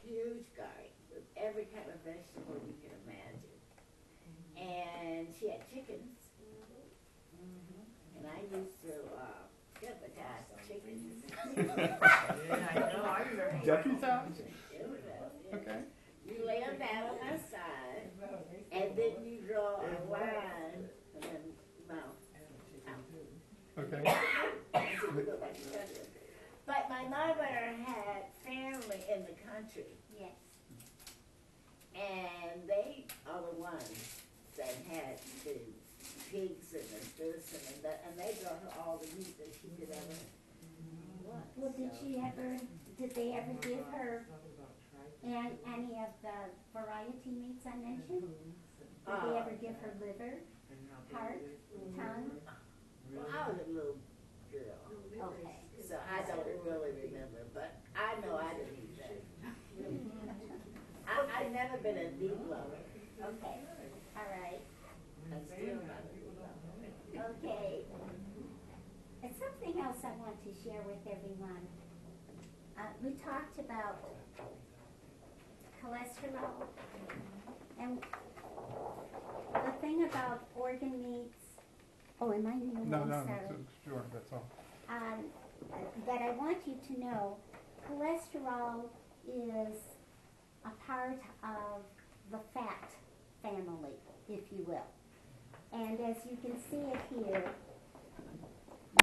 huge garden with every kind of vegetable you can imagine. And she had chickens. And I used to deputize chickens. Yeah, I know. I remember. Deputize? Okay. You lay them down on their side, and then you draw a line from their mouth out. Okay. But my mother had family in the country. Yes. And they are the ones that had the pigs and the this and that, and they brought her all the meat that she could ever want. Well, did they ever give her any of the variety meats I mentioned? Did they ever give her liver, heart, tongue? Well, I was a little girl. Okay. So I don't really remember, but I know I didn't eat that. I've never been a deep lover. Okay. All right. I'm still not a deep lover. Okay. It's something else I want to share with everyone. We talked about cholesterol, and the thing about organ meats. Oh, am I in the No, way? no, Sorry. sure, that's all. But I want you to know, cholesterol is a part of the fat family, if you will. And as you can see it here,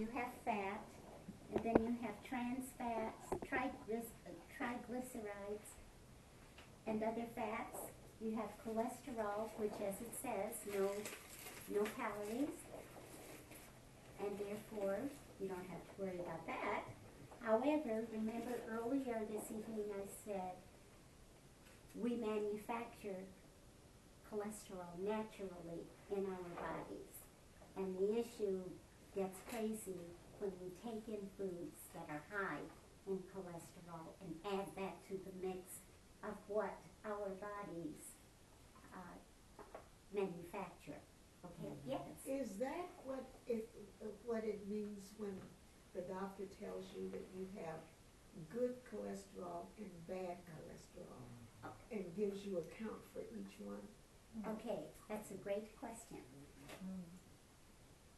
you have fat, and then you have trans fats, triglycerides, and other fats. You have cholesterol, which, as it says, no calories, and therefore you don't have to worry about that. However, remember earlier this evening I said we manufacture cholesterol naturally in our bodies. And the issue gets crazy when we take in foods that are high in cholesterol and add that to the mix of what our bodies manufacture. Okay? Yes. Is that what it means when the doctor tells you that you have good cholesterol and bad cholesterol, and gives you a count for each one? Okay, that's a great question.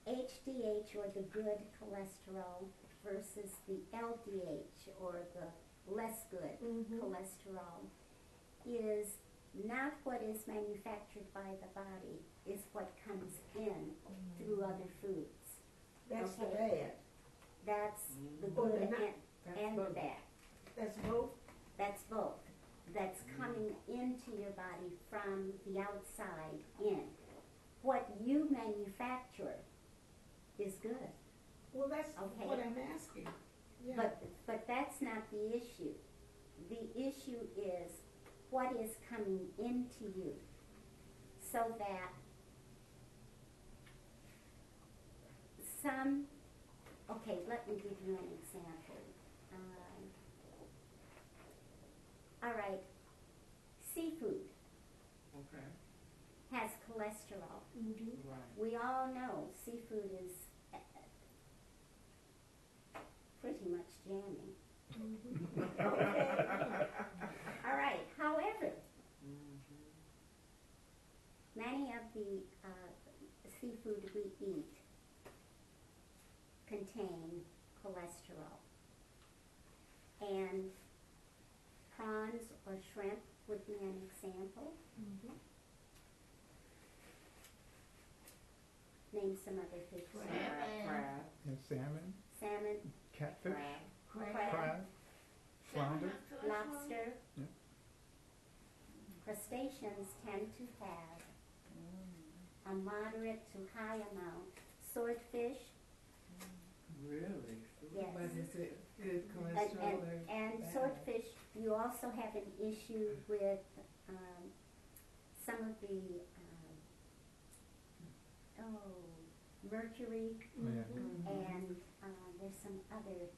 HDH, or the good cholesterol, versus the LDH, or the less good cholesterol, is not what is manufactured by the body, is what comes in through other foods. That's the Okay. bad. That's the Oh, good the and the bad. That's both? That's both. That's coming into your body from the outside in. What you manufacture is good. Well, that's Okay. what I'm asking. Yeah. But that's not the issue. The issue is what is coming into you, so that okay, let me give you an example. All right, seafood Okay. has cholesterol. Right. We all know seafood is pretty much jamming. All right, however, many of the seafood we eat contain cholesterol. And prawns or shrimp would be an example. Name some other fish. Crab. And salmon, Salmon, catfish, crab, crab, flounder. lobster. Yeah. Crustaceans tend to have a moderate to high amount. Swordfish, Really? Yes. But is it good cholesterol and bad? swordfish, you also have an issue with some of the mercury, Yeah. and there's some other.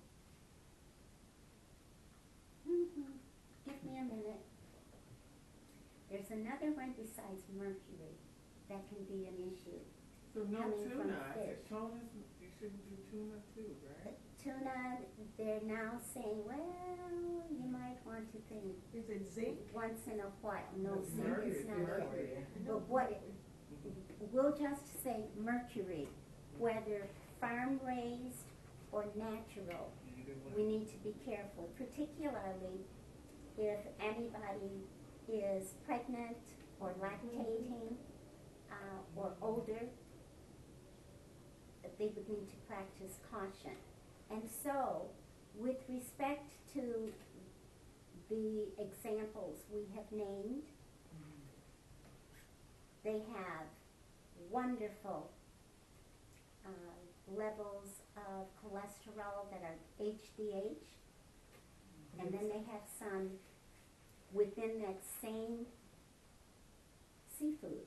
Give me a minute. There's another one besides mercury that can be an issue. So no coming from tuna. I fish. told us you shouldn't do tuna too, right? Tuna, they're now saying, well, you might want to think Is it zinc? once in a while. No, That's zinc mercury, is not it. mercury. But what it, we'll just say mercury, whether farm raised or natural, we need to be careful, particularly if anybody is pregnant or lactating or older, they would need to practice caution. And so, with respect to the examples we have named, they have wonderful levels of cholesterol that are HDH, and then they have some within that same seafood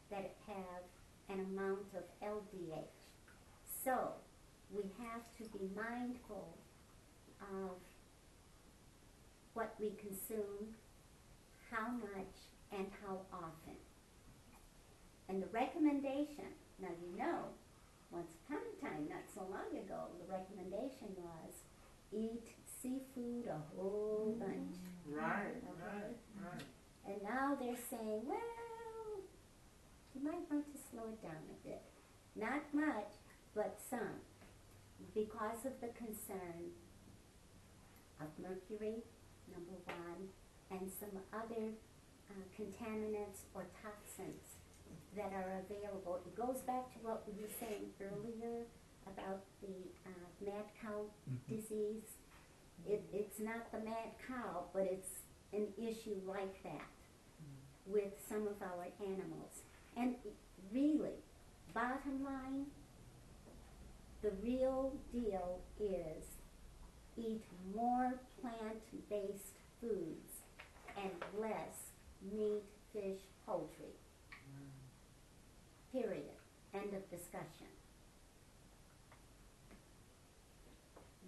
that have an amount of LDH. So we have to be mindful of what we consume, how much, and how often. And the recommendation, now you know, once upon a time, not so long ago, the recommendation was eat seafood a whole bunch. Right, Okay. right. And now they're saying, well, you might want to slow it down a bit. Not much, but some, because of the concern of mercury, number one, and some other contaminants or toxins that are available. It goes back to what we were saying earlier about the mad cow disease. It's not the mad cow, but it's an issue like that with some of our animals. And really, bottom line, the real deal is eat more plant-based foods and less meat, fish, poultry. Period. End of discussion.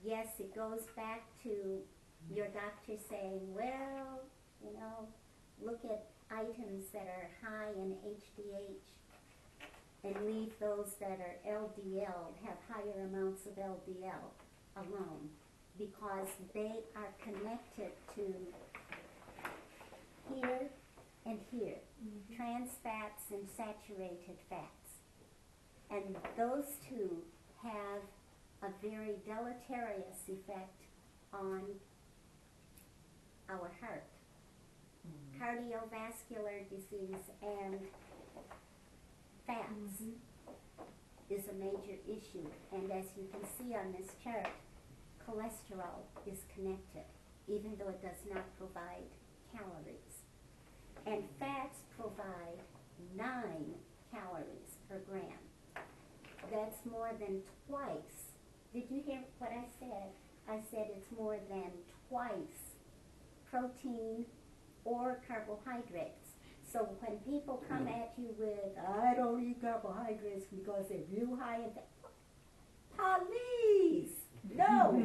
Yes, it goes back to your doctor saying, well, you know, look at items that are high in HDH and leave those that are LDL, have higher amounts of LDL alone, because they are connected to here and here, trans fats and saturated fats. And those two have a very deleterious effect on our heart. Cardiovascular disease and fats is a major issue. And as you can see on this chart, cholesterol is connected, even though it does not provide calories. And fats provide 9 calories per gram. That's more than twice. Did you hear what I said? I said it's more than twice protein or carbohydrates. So when people come at you with, I don't eat carbohydrates because they're real high in fat, please, no.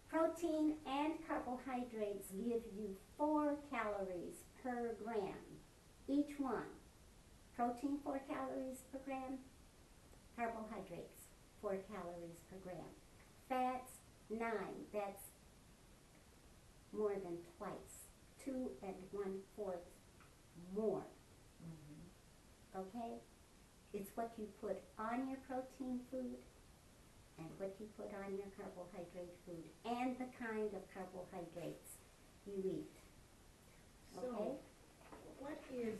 Protein and carbohydrates give you 4 calories per gram, each one. Protein 4 calories per gram, carbohydrates 4 calories per gram. Fats 9, that's more than twice, 2 1/4 more. Okay? It's what you put on your protein food and what you put on your carbohydrate food, and the kind of carbohydrates you eat. Okay? So, what is